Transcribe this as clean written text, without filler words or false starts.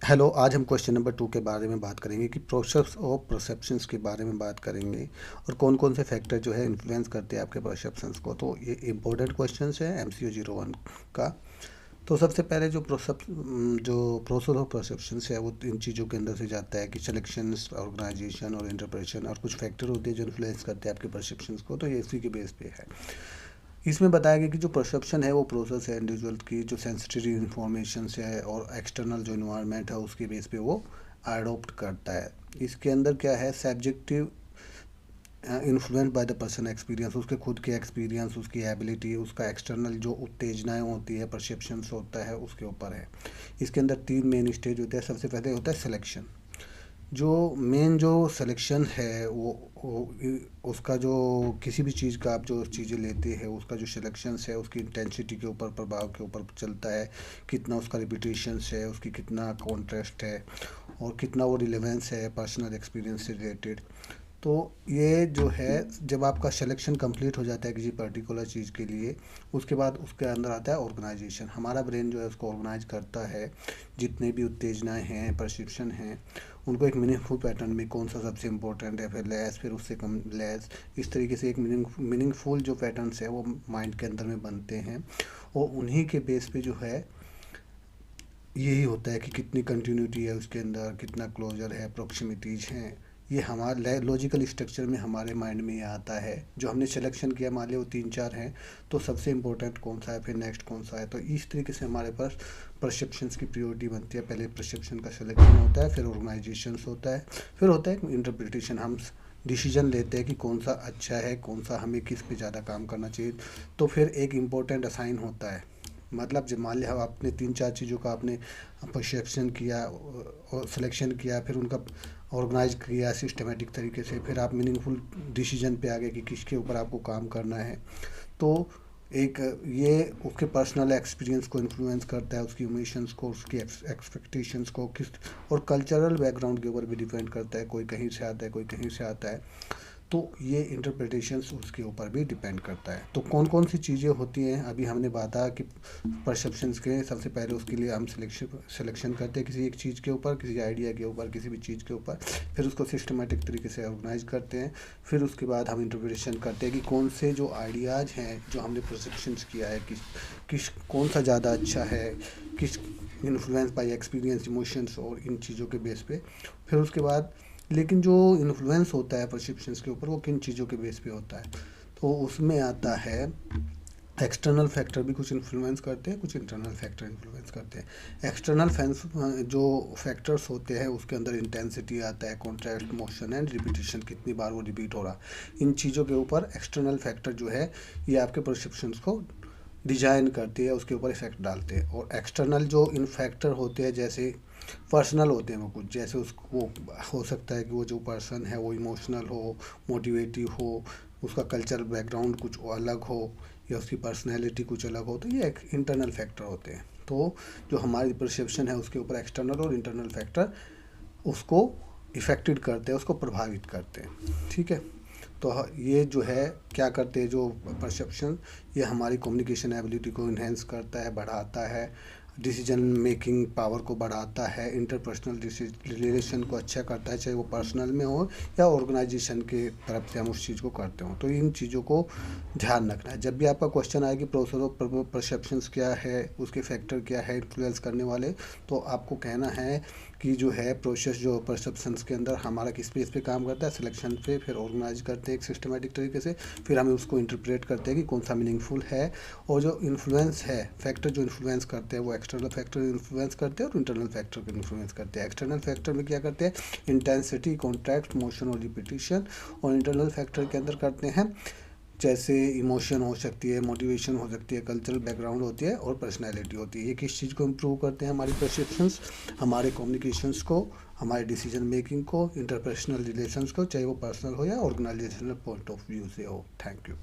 Hello, आज हम question number 2 के बारे में बात करेंगे कि प्रोसेस ऑफ परसेप्शंस के बारे में बात करेंगे और कौन-कौन से फैक्टर जो है इन्फ्लुएंस करते हैं आपके परसेप्शंस को। तो ये इम्पोर्टेंट क्वेश्चंस है एमसीक्यू 01 का। तो सबसे पहले जो प्रोसेस ऑफ परसेप्शंस है वो इन चीज़ों के अंदर से जाता है कि सिलेक्शंस, ऑर्गेनाइजेशन और इंटरप्रेशन और कुछ फैक्टर होते हैं जो इन्फ्लुएंस करते हैं आपके परसेप्शंस को। तो ये इसी के बेस पे है। इसमें बताया गया कि जो परसेप्शन है वो प्रोसेस है इंडिविजुअल की जो सेंसिटिव इंफॉर्मेशन है और एक्सटर्नल जो इन्वायरमेंट है उसके बेस पे वो अडोप्ट करता है। इसके अंदर क्या है, subjective influence by the person experience, उसके खुद के एक्सपीरियंस, उसकी एबिलिटी, उसका एक्सटर्नल जो उत्तेजनाएं होती है, परसेप्शंस होता है, उसके ऊपर है। इसके अंदर 3 मेन स्टेज होते हैं। सबसे पहले होता है सिलेक्शन। जो मेन जो सिलेक्शन है उसका जो किसी भी चीज़ का आप जो चीज़ें लेते हैं उसका जो सिलेक्शन है उसकी इंटेंसिटी के ऊपर, प्रभाव के ऊपर चलता है। कितना उसका रिपीटेशन है, उसकी कितना कॉन्ट्रास्ट है और कितना वो रिलेवेंस है पर्सनल एक्सपीरियंस से रिलेटेड। तो ये जो है, जब आपका सिलेक्शन कंप्लीट हो जाता है किसी पर्टिकुलर चीज़ के लिए, उसके बाद उसके अंदर आता है ऑर्गेनाइजेशन। हमारा ब्रेन जो है उसको ऑर्गेनाइज करता है। जितने भी उत्तेजनाएं हैं, परसेप्शन हैं, उनको एक मीनिंगफुल पैटर्न में कौन सा सबसे इम्पोर्टेंट है, फिर लेस, फिर उससे कम लेस, इस तरीके से एक मीनिंगफुल जो पैटर्न्स है वो माइंड के अंदर में बनते हैं। और उन्हीं के बेस पे जो है यही होता है कि कितनी कंटिन्यूटी है उसके अंदर, कितना क्लोजर है, प्रॉक्सिमिटीज हैं। ये हमारे लॉजिकल स्ट्रक्चर में हमारे माइंड में ये आता है। जो हमने सिलेक्शन किया, मान लिया वो 3-4 हैं, तो सबसे इम्पोर्टेंट कौन सा है, फिर नेक्स्ट कौन सा है। तो इस तरीके से हमारे पास परसेप्शंस की प्रियोरिटी बनती है। पहले परसेप्शन का सिलेक्शन होता है, फिर ऑर्गेनाइजेशन होता है, फिर होता है इंटरप्रिटेशन। हम डिसीजन लेते हैं कि कौन सा अच्छा है, कौन सा हमें किस पे ज़्यादा काम करना चाहिए। तो फिर एक इम्पोर्टेंट असाइन होता है। मतलब जब मान लिया आपने 3-4 चीज़ों का आपने परसेप्शन किया और सिलेक्शन किया, फिर उनका ऑर्गेनाइज किया सिस्टमेटिक तरीके से, फिर आप मीनिंगफुल डिसीजन पे आ गए कि किसके ऊपर आपको काम करना है। तो एक ये उसके पर्सनल एक्सपीरियंस को इन्फ्लुएंस करता है, उसकी इमोशंस को, उसकी एक्सपेक्टेशंस को, किस और कल्चरल बैकग्राउंड के ऊपर भी डिपेंड करता है। कोई कहीं से आता है, कोई कहीं से आता है। तो ये इंटरप्रिटेशंस उसके ऊपर भी डिपेंड करता है। तो कौन कौन सी चीज़ें होती हैं, अभी हमने बाता कि परसेप्शंस के सबसे पहले उसके लिए हम सिलेक्शन करते हैं किसी एक चीज़ के ऊपर, किसी आइडिया के ऊपर, किसी भी चीज़ के ऊपर। फिर उसको सिस्टमेटिक तरीके से ऑर्गेनाइज करते हैं। फिर उसके बाद हम इंटरप्रिटेशन करते हैं कि कौन से जो आइडियाज़ हैं जो हमने परसेप्शंस किया है, किस कौन सा ज़्यादा अच्छा है, किस इन्फ्लुएंस बाय एक्सपीरियंस, इमोशंस और इन चीज़ों के बेस पे। फिर उसके बाद लेकिन जो इन्फ्लुएंस होता है परसेप्शंस के ऊपर वो किन चीज़ों के बेस पे होता है, तो उसमें आता है एक्सटर्नल फैक्टर भी कुछ इन्फ्लुएंस करते हैं, कुछ इंटरनल फैक्टर इन्फ्लुएंस करते हैं। एक्सटर्नल जो फैक्टर्स होते हैं उसके अंदर इंटेंसिटी आता है, कॉन्ट्रास्ट, मोशन एंड रिपीटेशन, कितनी बार वो रिपीट हो रहा। इन चीज़ों के ऊपर एक्सटर्नल फैक्टर जो है ये आपके परसेप्शंस को डिजाइन करते हैं, उसके ऊपर इफेक्ट डालते हैं। और एक्सटर्नल जो इन फैक्टर होते हैं जैसे पर्सनल होते हैं वो कुछ, जैसे उसको वो हो सकता है कि वो जो पर्सन है वो इमोशनल हो, मोटिवेटिव हो, उसका कल्चरल बैकग्राउंड कुछ अलग हो या उसकी पर्सनैलिटी कुछ अलग हो। तो ये एक इंटरनल फैक्टर होते हैं। तो जो हमारी परसेप्शन है उसके ऊपर एक्सटर्नल और इंटरनल फैक्टर उसको इफेक्टेड करते हैं, उसको प्रभावित करते हैं। ठीक है। तो ये जो है क्या करते हैं, जो परसेप्शन ये हमारी कम्युनिकेशन एबिलिटी को इन्हेंस करता है, बढ़ाता है, डिसीजन मेकिंग पावर को बढ़ाता है, इंटरपर्सनल रिलेशन को अच्छा करता है, चाहे वो पर्सनल में हो या ऑर्गेनाइजेशन के तरफ से हम उस चीज़ को करते हो। तो इन चीज़ों को ध्यान रखना है। जब भी आपका क्वेश्चन आए कि प्रोसेस ऑफ परसेप्शंस क्या है, उसके फैक्टर क्या है इन्फ्लुएंस करने वाले, तो आपको कहना है कि जो है प्रोसेस जो परसेप्शंस के अंदर हमारा किस पेस पे काम करता है, सिलेक्शन पे, फिर ऑर्गेनाइज करते हैं एक सिस्टमेटिक तरीके से, फिर हमें उसको इंटरप्रेट करते हैं कि कौन सा मीनिंगफुल है। और जो इन्फ्लुएंस है फैक्टर जो इन्फ्लुएंस करते हैं वो एक्सटर्नल फैक्टर इन्फ्लुएंस करते हैं और इंटरनल फैक्टर को इन्फ्लुएंस करते हैं। एक्सटर्नल फैक्टर में क्या करते हैं, इंटेंसिटी, कॉन्ट्रैक्ट, मोशन और रिपीटिशन। और इंटरनल फैक्टर के अंदर करते हैं जैसे इमोशन हो सकती है, मोटिवेशन हो सकती है, कल्चरल बैकग्राउंड होती है और पर्सनैलिटी होती है। ये किस चीज़ को इम्प्रूव करते हैं, हमारी परसेप्शंस, हमारे कम्युनिकेशंस को, हमारे डिसीजन मेकिंग को, इंटरपर्सनल रिलेशंस को, चाहे वो पर्सनल हो या ऑर्गेनाइजेशनल पॉइंट ऑफ व्यू से हो। Thank you.